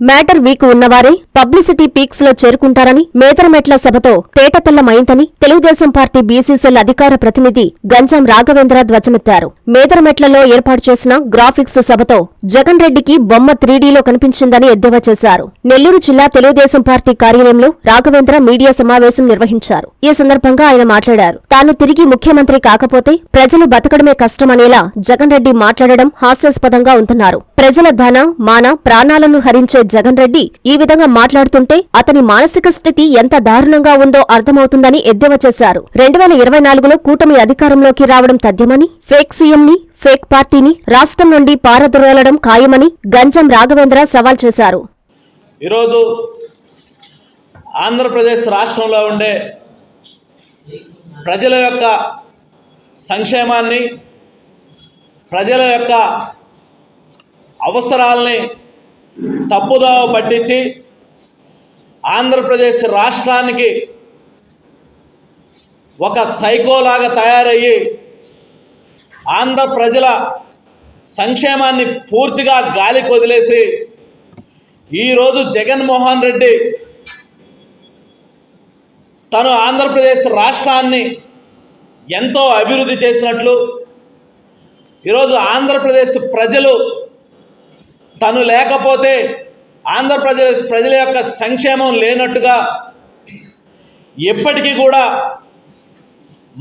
Matter weak ఉన్నవారే publicity peaks లో చేరుకుంటారని Medarametla సభతో తేటతెల్లమైందని Telugu Desam party BCCL అధికార ప్రతినిధి గంజాం రాఘవేంద్ర ధ్వజమెత్తారు. మేదరమెట్లలో ఏర్పాటు చేసిన గ్రాఫిక్స్ సభతో జగన్ రెడ్డికి బొమ్మ 3Dలో కనిపించిందని ఎద్దేవా చేశారు. నెల్లూరు జిల్లా తెలుగుదేశం పార్టీ కార్యాలయంలో రాఘవేంద్ర మీడియా సమావేశం నిర్వహించారు. ఈ సందర్భంగా ఆయన మాట్లాడారు. తాను తిరిగి ముఖ్యమంత్రి కాకపోతే ప్రజలు బతకడమే కష్టమనేలా జగన్ రెడ్డి మాట్లాడడం హాస్యాస్పదంగా ఉందన్నారు. ప్రజల ధన, మాన, ప్రాణాలను హరించే జగన్ రెడ్డి ఈ విధంగా మాట్లాడుతుంటే అతని మానసిక స్థితి ఎంత దారుణంగా ఉందో అర్థమవుతుందని ఎద్దేవా చేశారు. 2024లో కూటమి అధికారంలోకి రావడం తథ్యమని, ఫేక్ సీఎంని, ఫేక్ పార్టీని రాష్ట్రం నుండి పారద్రోలడం ఖాయమని గంజం రాఘవేంద్ర సవాల్ చేశారు. ఈరోజు ఆంధ్రప్రదేశ్ రాష్ట్రంలో ఉండే ప్రజల యొక్క సంక్షేమాన్ని, ప్రజల యొక్క అవసరాలని తప్పుదోవ పట్టించి ఆంధ్రప్రదేశ్ రాష్ట్రానికి ఒక సైకోలాగా తయారయ్యి ఆంధ్ర ప్రజల సంక్షేమాన్ని పూర్తిగా గాలికి వదిలేసి ఈరోజు జగన్మోహన్ రెడ్డి తను ఆంధ్రప్రదేశ్ రాష్ట్రాన్ని ఎంతో అభివృద్ధి చేసినట్లు, ఈరోజు ఆంధ్రప్రదేశ్ ప్రజలు తను లేకపోతే ఆంధ్రప్రదేశ్ ప్రజల యొక్క సంక్షేమం లేనట్టుగా ఎప్పటికీ కూడా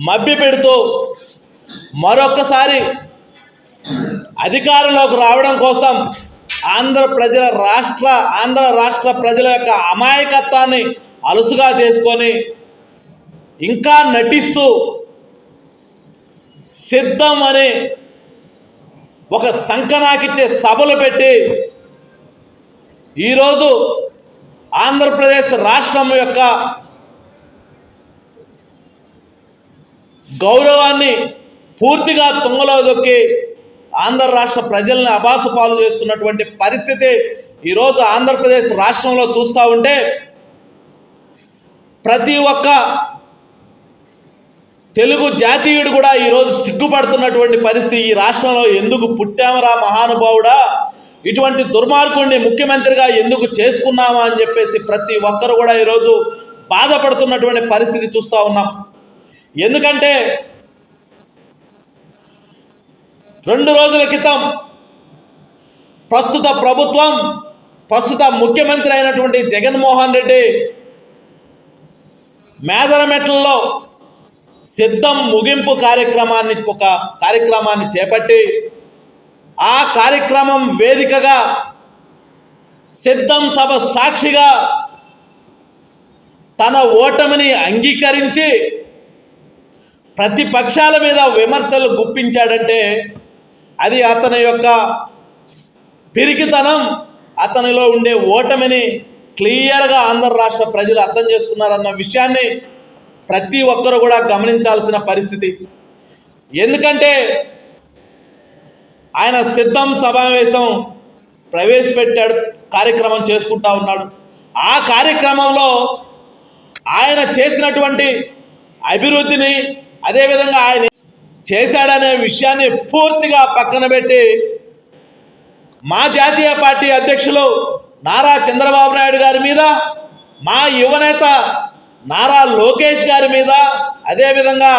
మభ్యపెడుతూ మరొక్కసారి అధికారంలోకి రావడం కోసం ఆంధ్ర రాష్ట్ర ప్రజల యొక్క అమాయకత్వాన్ని అలుసుగా చేసుకొని ఇంకా నటిస్తూ సిద్ధం అని ఒక సంకనాకిచ్చే సభలు పెట్టి ఈరోజు ఆంధ్రప్రదేశ్ రాష్ట్రం యొక్క గౌరవాన్ని పూర్తిగా తుంగలో దొక్కి ఆంధ్ర రాష్ట్ర ప్రజల్ని అబాసుపాలు చేస్తున్నటువంటి పరిస్థితి ఈరోజు ఆంధ్రప్రదేశ్ రాష్ట్రంలో చూస్తూ ఉంటే ప్రతి ఒక్క తెలుగు జాతీయుడు కూడా ఈరోజు సిగ్గుపడుతున్నటువంటి పరిస్థితి. ఈ రాష్ట్రంలో ఎందుకు పుట్టామరా మహానుభావుడా, ఇటువంటి దుర్మార్గుడిని ముఖ్యమంత్రిగా ఎందుకు చేసుకున్నామా అని చెప్పేసి ప్రతి ఒక్కరు కూడా ఈరోజు బాధపడుతున్నటువంటి పరిస్థితి చూస్తూ ఉన్నాం. ఎందుకంటే 2 రోజుల క్రితం ప్రస్తుత ముఖ్యమంత్రి అయినటువంటి జగన్మోహన్ రెడ్డి మేదరమెట్లలో సిద్ధం ముగింపు కార్యక్రమాన్ని చేపట్టి ఆ కార్యక్రమం వేదికగా సిద్ధం సభ సాక్షిగా తన ఓటమిని అంగీకరించి ప్రతిపక్షాల మీద విమర్శలు గుప్పించాడంటే అది అతని యొక్క పిరికితనం, అతనిలో ఉండే ఓటమిని క్లియర్గా ఆంధ్ర రాష్ట్ర ప్రజలు అర్థం చేసుకున్నారన్న విషయాన్ని ప్రతి ఒక్కరు కూడా గమనించాల్సిన పరిస్థితి. ఎందుకంటే ఆయన సిద్ధం సమావేశం ప్రవేశపెట్టాడు, కార్యక్రమం చేసుకుంటా ఉన్నాడు. ఆ కార్యక్రమంలో ఆయన చేసినటువంటి అభివృద్ధిని, అదేవిధంగా ఆయన చేశాడనే విషయాన్ని పూర్తిగా పక్కన పెట్టి మా జాతీయ పార్టీ అధ్యక్షులు నారా చంద్రబాబు నాయుడు గారి మీద, మా యువనేత నారా లోకేష్ గారి మీద, అదేవిధంగా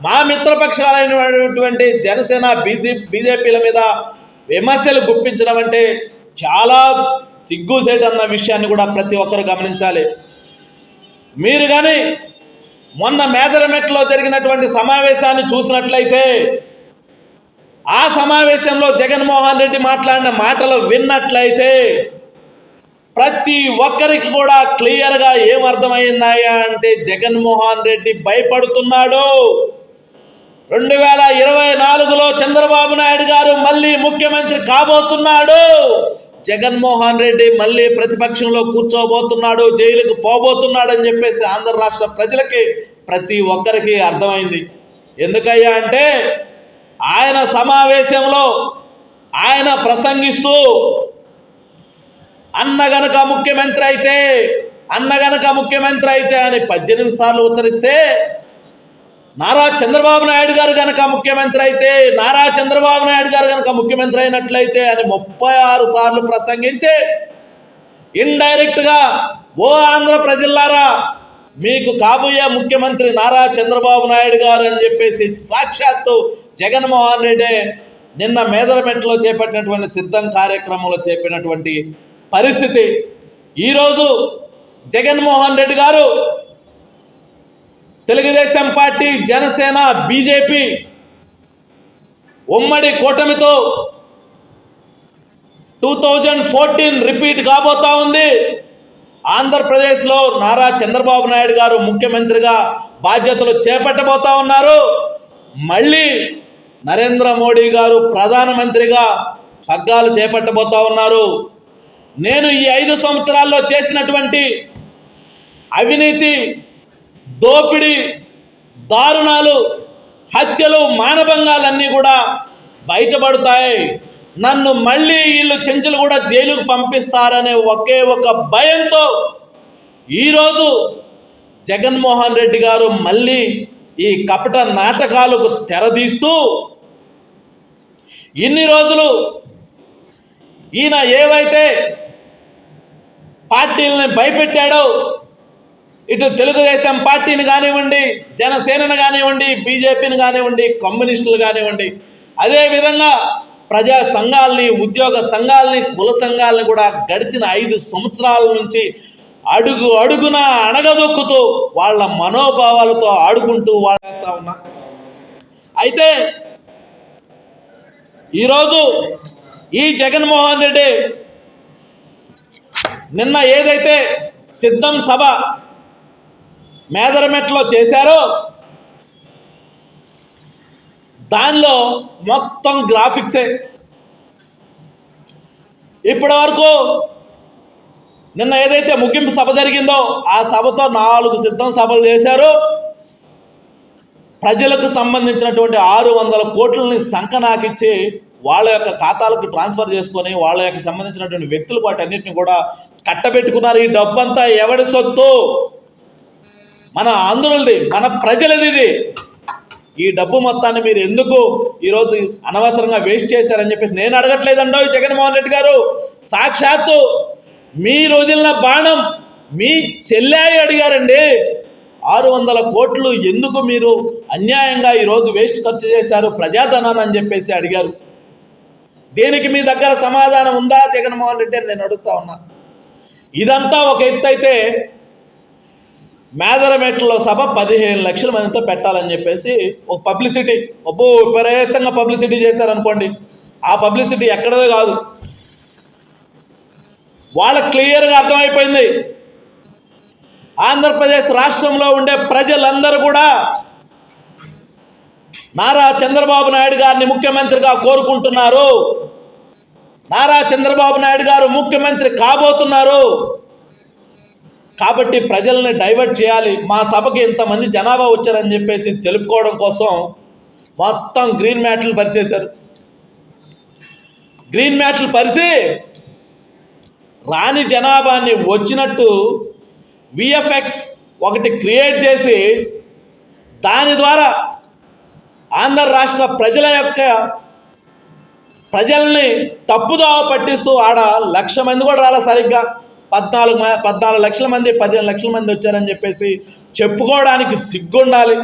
మా మిత్రపక్షాలైనటువంటి జనసేన, బీజేపీల మీద విమర్శలు గుప్పించడం అంటే చాలా సిగ్గుసేటన్న విషయాన్ని కూడా ప్రతి ఒక్కరు గమనించాలి. మీరు కానీ మొన్న మేదరమెట్లో జరిగినటువంటి సమావేశాన్ని చూసినట్లయితే ఆ సమావేశంలో జగన్మోహన్ రెడ్డి మాట్లాడిన మాటలు విన్నట్లయితే ప్రతి ఒక్కరికి కూడా క్లియర్గా ఏమర్థమైందాయా అంటే జగన్మోహన్ రెడ్డి భయపడుతున్నాడు. 2024లో చంద్రబాబు నాయుడు గారు మళ్ళీ ముఖ్యమంత్రి కాబోతున్నాడు. జగన్మోహన్ రెడ్డి మళ్ళీ ప్రతిపక్షంలో కూర్చోబోతున్నాడు, జైలుకు పోబోతున్నాడు అని చెప్పేసి ఆంధ్ర రాష్ట్ర ప్రజలకి ప్రతి ఒక్కరికి అర్థమైంది. ఎందుకయ్యా అంటే ఆయన సమావేశంలో ఆయన ప్రసంగిస్తూ అన్న గనక ముఖ్యమంత్రి అయితే అని 18 సార్లు ఉచ్చరిస్తే, నారా చంద్రబాబు నాయుడు గారు గనక ముఖ్యమంత్రి అయినట్లయితే అని 36 సార్లు ప్రసంగించి ఇండైరెక్ట్గా ఓ ఆంధ్ర ప్రజలారా మీకు కాబోయే ముఖ్యమంత్రి నారా చంద్రబాబు నాయుడు గారు అని చెప్పేసి సాక్షాత్తు జగన్మోహన్ రెడ్డి నిన్న మేదరమెట్లో చేపట్టినటువంటి సిద్ధం కార్యక్రమంలో చెప్పినటువంటి పరిస్థితి. ఈరోజు జగన్మోహన్ రెడ్డి గారు తెలుగుదేశం పార్టీ, జనసేన, బీజేపీ ఉమ్మడి కూటమితో 2014 రిపీట్ కాబోతా ఉంది. ఆంధ్రప్రదేశ్లో నారా చంద్రబాబు నాయుడు గారు ముఖ్యమంత్రిగా బాధ్యతలు చేపట్టబోతా ఉన్నారు. మళ్ళీ నరేంద్ర మోడీ గారు ప్రధానమంత్రిగా పగ్గాలు చేపట్టబోతా ఉన్నారు. నేను ఈ 5 సంవత్సరాల్లో చేసినటువంటి అవినీతి, దోపిడీ, దారుణాలు, హత్యలు, మానభంగాలన్నీ కూడా బయటపడతాయి. నన్ను మళ్ళీ వీళ్ళు చెంచులు కూడా జైలుకు పంపిస్తారనే ఒకే ఒక భయంతో ఈరోజు జగన్మోహన్ రెడ్డి గారు మళ్ళీ ఈ కపట నాటకాలకు తెరదీస్తూ ఇన్ని రోజులు ఈయన ఏవైతే పార్టీలని భయపెట్టాడో, ఇటు తెలుగుదేశం పార్టీని కానివ్వండి, జనసేనను కానివ్వండి, బీజేపీని కానివ్వండి, కమ్యూనిస్టులు కానివ్వండి, అదేవిధంగా ప్రజా సంఘాలని, ఉద్యోగ సంఘాలని, కుల సంఘాలని కూడా గడిచిన 5 సంవత్సరాల నుంచి అడుగు అడుగున అణగదొక్కుతూ వాళ్ళ మనోభావాలతో ఆడుకుంటూ వాళ్ళేస్తా ఉన్నా. అయితే ఈరోజు ఈ జగన్మోహన్ రెడ్డి నిన్న ఏదైతే సిద్ధం సభ మేదరమెట్లో చేశారో దానిలో మొత్తం గ్రాఫిక్సే. ఇప్పటి వరకు నిన్న ఏదైతే ముగింపు సభ జరిగిందో ఆ సభతో 4 సిద్ధం సభలు చేశారు. ప్రజలకు సంబంధించినటువంటి 600 కోట్లని సంకనాకిచ్చి వాళ్ళ యొక్క ఖాతాలకు ట్రాన్స్ఫర్ చేసుకొని వాళ్ళ యొక్క సంబంధించినటువంటి వ్యక్తులు వాటన్నిటిని కూడా కట్టబెట్టుకున్నారు. ఈ డబ్బంతా ఎవడి సొత్తు? మన ఆంధ్రులది, మన ప్రజలది. ఇది ఈ డబ్బు మొత్తాన్ని మీరు ఎందుకు ఈరోజు అనవసరంగా వేస్ట్ చేశారని చెప్పేసి నేను అడగట్లేదండో జగన్మోహన్ రెడ్డి గారు. సాక్షాత్తు మీరు వదిలిన బాణం మీ చెల్లాయి అడిగారండి. 600 కోట్లు ఎందుకు మీరు అన్యాయంగా ఈరోజు వేస్ట్ ఖర్చు చేశారు ప్రజాధనాన్ని అని చెప్పేసి అడిగారు. దేనికి మీ దగ్గర సమాధానం ఉందా జగన్మోహన్ రెడ్డి అని నేను అడుగుతా ఉన్నా. ఇదంతా ఒక ఎత్తు అయితే మేదరమెట్లో సభ 15 లక్షల మందితో పెట్టాలని చెప్పేసి ఒక పబ్లిసిటీ, విపరీతంగా పబ్లిసిటీ చేశారనుకోండి. ఆ పబ్లిసిటీ ఎక్కడదో కాదు, వాళ్ళకి క్లియర్గా అర్థమైపోయింది. ఆంధ్రప్రదేశ్ రాష్ట్రంలో ఉండే ప్రజలందరూ కూడా నారా చంద్రబాబు నాయుడు గారిని ముఖ్యమంత్రిగా కోరుకుంటున్నారు. నారా చంద్రబాబు నాయుడు గారు ముఖ్యమంత్రి కాబోతున్నారు. కాబట్టి ప్రజల్ని డైవర్ట్ చేయాలి. మా సభకి ఇంతమంది జనాభా వచ్చారని చెప్పేసి తెలుపుకోవడం కోసం మొత్తం గ్రీన్ మ్యాట్లు పరిచేశారు. గ్రీన్ మ్యాట్లు పరిచి రాని జనాభాని వచ్చినట్టు విఎఫ్ఎక్స్ ఒకటి క్రియేట్ చేసి దాని ద్వారా ఆంధ్ర రాష్ట్ర ప్రజల్ని తప్పుదోవ పట్టిస్తూ ఆడ 1,00,000 మంది కూడా రాలే, సరిగ్గా 14 లక్షల మంది 15 లక్షల మంది వచ్చారని చెప్పేసి చెప్పుకోవడానికి సిగ్గుండాలి.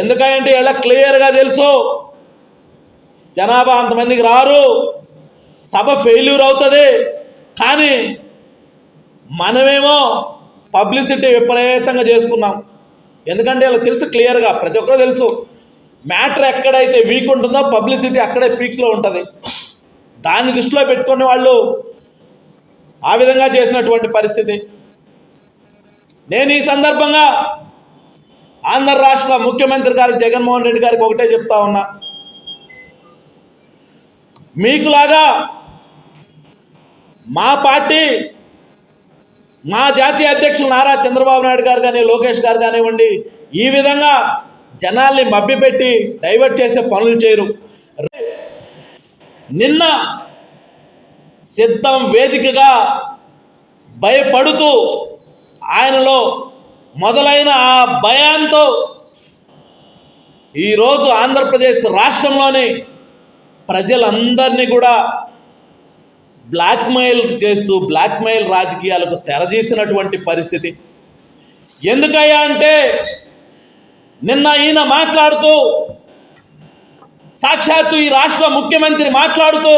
ఎందుకంటే ఇలా క్లియర్గా తెలుసు జనాభా అంతమందికి రారు, సభ ఫెయిల్యూర్ అవుతుంది. కానీ మనమేమో పబ్లిసిటీ విపరీతంగా చేసుకున్నాం. ఎందుకంటే ఇలా తెలుసు క్లియర్గా, ప్రతి ఒక్కరు తెలుసు మ్యాటర్ ఎక్కడైతే వీక్ ఉంటుందో పబ్లిసిటీ అక్కడే పీక్స్లో ఉంటుంది. దాన్ని దృష్టిలో పెట్టుకుని వాళ్ళు ఆ విధంగా చేసినటువంటి పరిస్థితి. నేను ఈ సందర్భంగా ఆంధ్ర రాష్ట్ర ముఖ్యమంత్రి గారి జగన్మోహన్ రెడ్డి గారికి ఒకటే చెప్తా ఉన్నా, మీకులాగా మా పార్టీ, మా జాతీయ అధ్యక్షులు నారా చంద్రబాబు నాయుడు గారు కానీ, లోకేష్ గారు కానివ్వండి, ఈ విధంగా జనాల్ని మభ్యపెట్టి డైవర్ట్ చేసే పనులు చేయరు. నిన్న సిద్ధం వేదికగా భయపడుతూ ఆయనలో మొదలైన ఆ భయంతో ఈరోజు ఆంధ్రప్రదేశ్ రాష్ట్రంలోని ప్రజలందరినీ కూడా బ్లాక్మెయిల్ చేస్తూ బ్లాక్మెయిల్ రాజకీయాలకు తెరదీసినటువంటి పరిస్థితి. ఎందుకయ్యా అంటే నిన్న ఈయన మాట్లాడుతూ, సాక్షాత్తు ఈ రాష్ట్ర ముఖ్యమంత్రి మాట్లాడుతూ,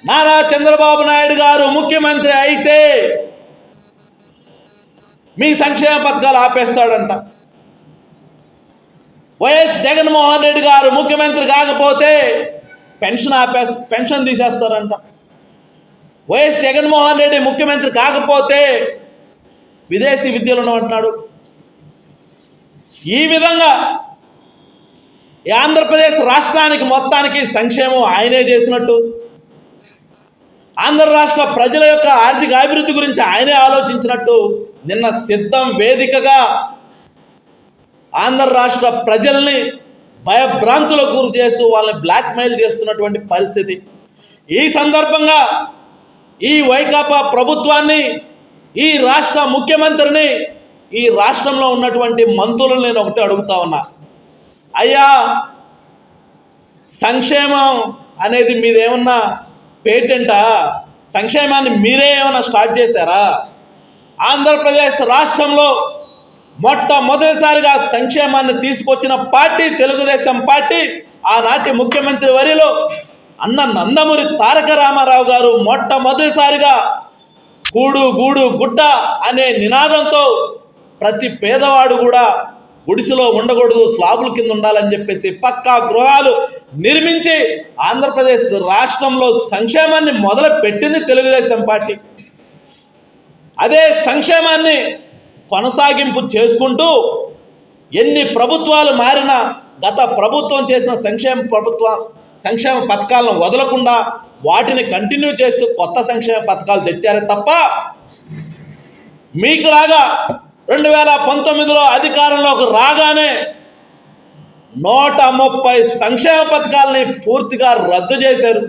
నారా చంద్రబాబు నాయుడు గారు ముఖ్యమంత్రి అయితే మీ సంక్షేమ పథకాలు ఆపేస్తాడంట, వైఎస్ జగన్మోహన్ రెడ్డి గారు ముఖ్యమంత్రి కాకపోతే పెన్షన్ తీసేస్తారంట, వైఎస్ జగన్మోహన్ రెడ్డి ముఖ్యమంత్రి కాకపోతే విదేశీ విద్యలు ఉండమంటున్నాడు. ఈ విధంగా ఆంధ్రప్రదేశ్ రాష్ట్రానికి మొత్తానికి సంక్షేమం ఆయనే చేసినట్టు, ఆంధ్ర రాష్ట్ర ప్రజల యొక్క ఆర్థిక అభివృద్ధి గురించి ఆయనే ఆలోచించినట్టు నిన్న సిద్ధం వేదికగా ఆంధ్ర రాష్ట్ర ప్రజల్ని భయభ్రాంతులకు గురి చేస్తూ వాళ్ళని బ్లాక్మెయిల్ చేస్తున్నటువంటి పరిస్థితి. ఈ సందర్భంగా ఈ వైకాపా ప్రభుత్వాన్ని, ఈ రాష్ట్ర ముఖ్యమంత్రిని, ఈ రాష్ట్రంలో ఉన్నటువంటి మంత్రులను నేను ఒకటే అడుగుతా ఉన్నా, అయ్యా సంక్షేమం అనేది మీదేమన్నా పేటెంటా? సంక్షేమాన్ని మీరే ఏమైనా స్టార్ట్ చేశారా? ఆంధ్రప్రదేశ్ రాష్ట్రంలో మొట్టమొదటిసారిగా సంక్షేమాన్ని తీసుకొచ్చిన పార్టీ తెలుగుదేశం పార్టీ. ఆనాటి ముఖ్యమంత్రి వరిలో అన్న నందమూరి తారక రామారావు గారు మొట్టమొదటిసారిగా కూడు గూడు గుడ్డ అనే నినాదంతో ప్రతి పేదవాడు కూడా గుడిసెలో ఉండకూడదు, స్లాబుల కింద ఉండాలని చెప్పేసి పక్కా గృహాలు నిర్మించి ఆంధ్రప్రదేశ్ రాష్ట్రంలో సంక్షేమాన్ని మొదలు పెట్టింది తెలుగుదేశం పార్టీ. అదే సంక్షేమాన్ని కొనసాగింపు చేసుకుంటూ ఎన్ని ప్రభుత్వాలు మారినా గత ప్రభుత్వం చేసిన సంక్షేమ పథకాలను వదలకుండా వాటిని కంటిన్యూ చేస్తూ కొత్త సంక్షేమ పథకాలు తెచ్చారే తప్ప మీకులాగా 2019లో అధికారంలోకి రాగానే 130 సంక్షేమ పథకాలని పూర్తిగా రద్దు చేశారు.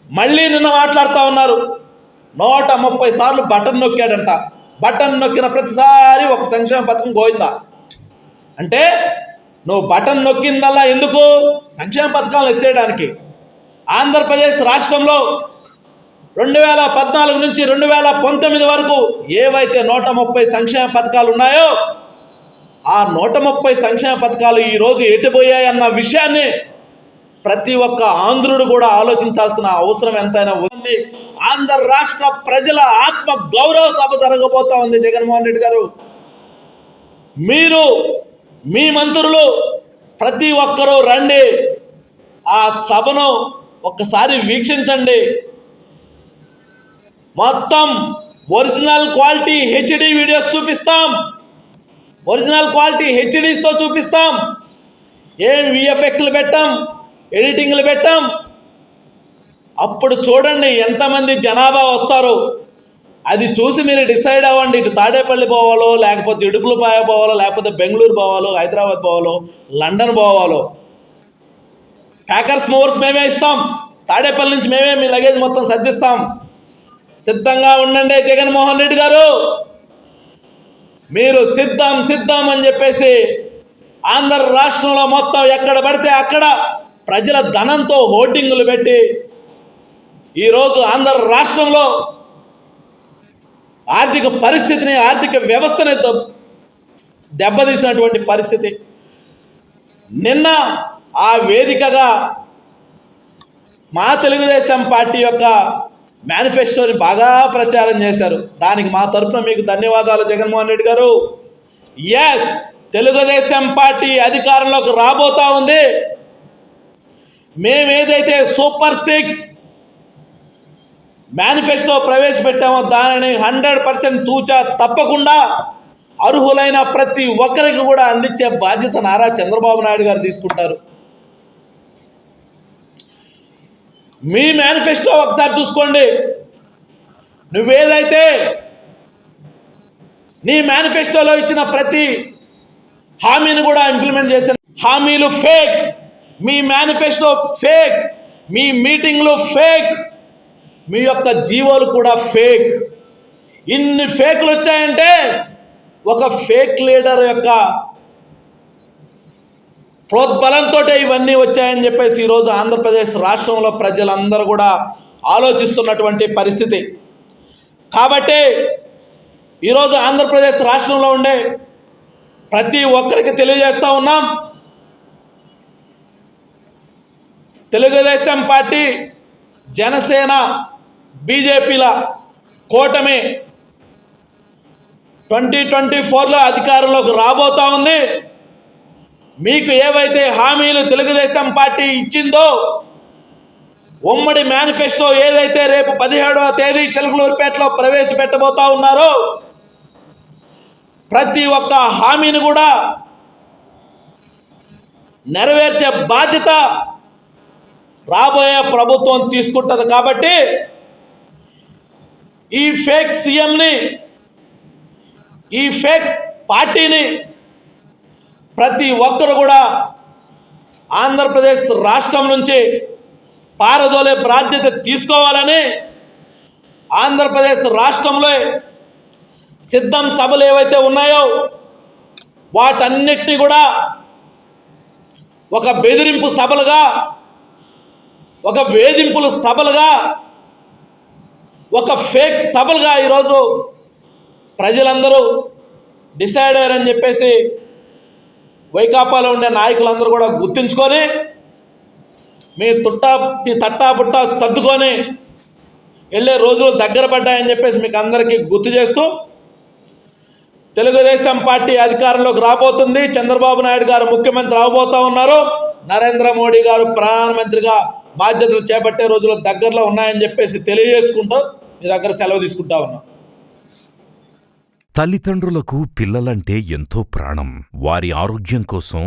మళ్ళీ నిన్న మాట్లాడుతూ ఉన్నారు, 130 సార్లు బటన్ నొక్కాడంట, బటన్ నొక్కిన ప్రతిసారి ఒక సంక్షేమ పథకం పోయిందా అంటే నువ్వు బటన్ నొక్కిందల్లా ఎందుకు? సంక్షేమ పథకాలను ఎత్తేయడానికి. ఆంధ్రప్రదేశ్ రాష్ట్రంలో 2014 నుంచి 2019 వరకు ఏవైతే 130 సంక్షేమ పథకాలు ఉన్నాయో ఆ 130 సంక్షేమ పథకాలు ఈరోజు ఎటుపోయాయన్న విషయాన్ని ప్రతి ఒక్క ఆంధ్రుడు కూడా ఆలోచించాల్సిన అవసరం ఎంతైనా ఉంది. ఆంధ్ర రాష్ట్ర ప్రజల ఆత్మ గౌరవ సభ జరగబోతా ఉంది. జగన్మోహన్ రెడ్డి గారు, మీరు మీ మంత్రులు ప్రతి ఒక్కరూ రండి, ఆ సభను ఒక్కసారి వీక్షించండి. మొత్తం ఒరిజినల్ క్వాలిటీ హెచ్డి వీడియోస్ చూపిస్తాం, ఒరిజినల్ క్వాలిటీ హెచ్డీస్తో చూపిస్తాం. ఏం విఎఫ్ఎక్స్లు పెట్టాం, ఎడిటింగ్లు పెట్టాం. అప్పుడు చూడండి ఎంతమంది జనాభా వస్తారు. అది చూసి మీరు డిసైడ్ అవ్వండి, ఇటు తాడేపల్లి పోవాలో, లేకపోతే ఇడుపులపాయ పోవాలో, లేకపోతే బెంగళూరు పోవాలో, హైదరాబాద్ పోవాలో, లండన్ పోవాలో. ప్యాకర్స్ మూవర్స్ మేమే ఇస్తాం, తాడేపల్లి నుంచి మేమే మీ లగేజ్ మొత్తం సర్దిస్తాం. సిద్ధంగా ఉండండి జగన్మోహన్ రెడ్డి గారు. మీరు సిద్ధం అని చెప్పేసి ఆంధ్ర రాష్ట్రంలో మొత్తం ఎక్కడ పడితే అక్కడ ప్రజల ధనంతో హోర్డింగులు పెట్టి ఈరోజు ఆంధ్ర రాష్ట్రంలో ఆర్థిక పరిస్థితిని, ఆర్థిక వ్యవస్థని దెబ్బతీసినటువంటి పరిస్థితి. నిన్న ఆ వేదికగా మా తెలుగుదేశం పార్టీ యొక్క మేనిఫెస్టోని బాగా ప్రచారం చేశారు. దానికి మా తరఫున మీకు ధన్యవాదాలు జగన్మోహన్ రెడ్డి గారు. ఎస్, తెలుగుదేశం పార్టీ అధికారంలోకి రాబోతా ఉంది. మేమేదైతే సూపర్ 6 మేనిఫెస్టో ప్రవేశపెట్టామో దానిని 100% తూచా తప్పకుండా అర్హులైన ప్రతి ఒక్కరికి కూడా అందించే బాధ్యత నారా చంద్రబాబు నాయుడు గారు తీసుకుంటారు. మీ మేనిఫెస్టో ఒకసారి చూసుకోండి. నువ్వేదైతే నీ మేనిఫెస్టోలో ఇచ్చిన ప్రతి హామీని కూడా ఇంప్లిమెంట్ చేసిన హామీలు ఫేక్, మీ మేనిఫెస్టో ఫేక్, మీ మీటింగ్లు ఫేక్, మీ యొక్క జీవోలు కూడా ఫేక్. ఇన్ని ఫేక్లు వచ్చాయంటే ఒక ఫేక్ లీడర్ యొక్క ప్రోద్బలంతో ఇవన్నీ వచ్చాయని చెప్పేసి ఈరోజు ఆంధ్రప్రదేశ్ రాష్ట్రంలో ప్రజలందరూ కూడా ఆలోచిస్తున్నటువంటి పరిస్థితి. కాబట్టి ఈరోజు ఆంధ్రప్రదేశ్ రాష్ట్రంలో ఉండే ప్రతి ఒక్కరికి తెలియజేస్తూ ఉన్నాం, తెలుగుదేశం పార్టీ, జనసేన, బీజేపీల కూటమి 2024లో అధికారంలోకి రాబోతా ఉంది. మీకు ఏవైతే హామీలు తెలుగుదేశం పార్టీ ఇచ్చిందో, ఉమ్మడి మేనిఫెస్టో ఏదైతే రేపు 17వ తేదీ చిలకలూరిపేటలో ప్రవేశపెట్టబోతా ఉన్నారో, ప్రతి ఒక్క హామీని కూడా నెరవేర్చే బాధ్యత రాబోయే ప్రభుత్వం తీసుకుంటుంది. కాబట్టి ఈ ఫేక్ సీఎంని, ఈ ఫేక్ పార్టీని ప్రతి ఒక్కరు కూడా ఆంధ్రప్రదేశ్ రాష్ట్రం నుంచి పారదోలే బాధ్యత తీసుకోవాలని, ఆంధ్రప్రదేశ్ రాష్ట్రంలో సిద్ధం సభలు ఏవైతే ఉన్నాయో వాటన్నిటినీ కూడా ఒక బెదిరింపు సభలుగా, ఒక వేధింపుల సభలుగా, ఒక ఫేక్ సభలుగా ఈరోజు ప్రజలందరూ డిసైడ్ అయ్యారని చెప్పేసి వైకాపాలో ఉండే నాయకులందరూ కూడా గుర్తుంచుకొని మీ తట్టాబుట్టా సర్దుకొని వెళ్ళే రోజులు దగ్గర పడ్డాయని చెప్పేసి మీకు అందరికీ గుర్తు చేస్తూ, తెలుగుదేశం పార్టీ అధికారంలోకి రాబోతుంది. చంద్రబాబు నాయుడు గారు ముఖ్యమంత్రి అవబోతూ ఉన్నారు. నరేంద్ర మోడీ గారు ప్రధానమంత్రిగా బాధ్యతలు చేపట్టే రోజులు దగ్గరలో ఉన్నాయని చెప్పేసి తెలియజేసుకుంటూ మీ దగ్గర సెలవు తీసుకుంటా ఉన్నాం. తల్లిదండ్రులకు పిల్లలంటే ఎంతో ప్రాణం. వారి ఆరోగ్యం కోసం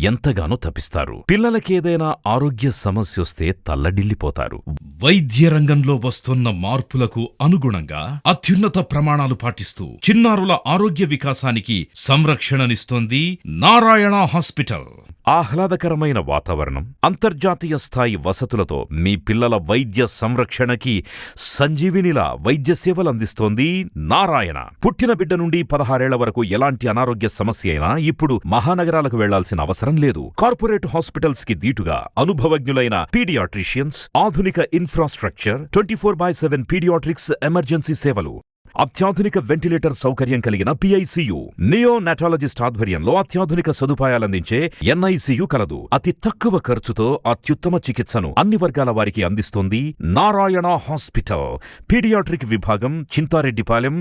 ఎంతగానో తపిస్తారు. పిల్లలకేదైనా ఆరోగ్య సమస్యొస్తే తల్లడిల్లిపోతారు. వైద్య రంగంలో వస్తున్న మార్పులకు అనుగుణంగా అత్యున్నత ప్రమాణాలు పాటిస్తూ చిన్నారుల ఆరోగ్య వికాసానికి సంరక్షణనిస్తోంది నారాయణ హాస్పిటల్. ఆహ్లాదకరమైన వాతావరణం, అంతర్జాతీయ స్థాయి వసతులతో మీ పిల్లల వైద్య సంరక్షణకి సంజీవినిలా వైద్య సేవలందిస్తోంది నారాయణ. పుట్టిన బిడ్డ నుండి 16 ఏళ్ల వరకు ఎలాంటి అనారోగ్య సమస్య అయినా ఇప్పుడు మహానగరాలకు వెళ్లాల్సిన అవసరం లేదు. కార్పొరేట్ హాస్పిటల్స్ కి దీటుగా అనుభవజ్ఞులైన పీడియాట్రిషియన్స్, ఆధునిక ఇన్ఫ్రాస్ట్రక్చర్, 24/7 పీడియాట్రిక్స్ ఎమర్జెన్సీ సేవలు, అత్యాధునిక వెంటిలేటర్ సౌకర్యం కలిగిన PICU, నియోనాటాలజిస్ట్ ఆధ్వర్యంలో అత్యాధునిక సదుపాయాలందించే NICU కలదు. అతి తక్కువ ఖర్చుతో అత్యుత్తమ చికిత్సను అన్ని వర్గాల వారికి అందిస్తోంది నారాయణ హాస్పిటల్. పీడియాట్రిక్ విభాగం, చింతారెడ్డిపాలెం.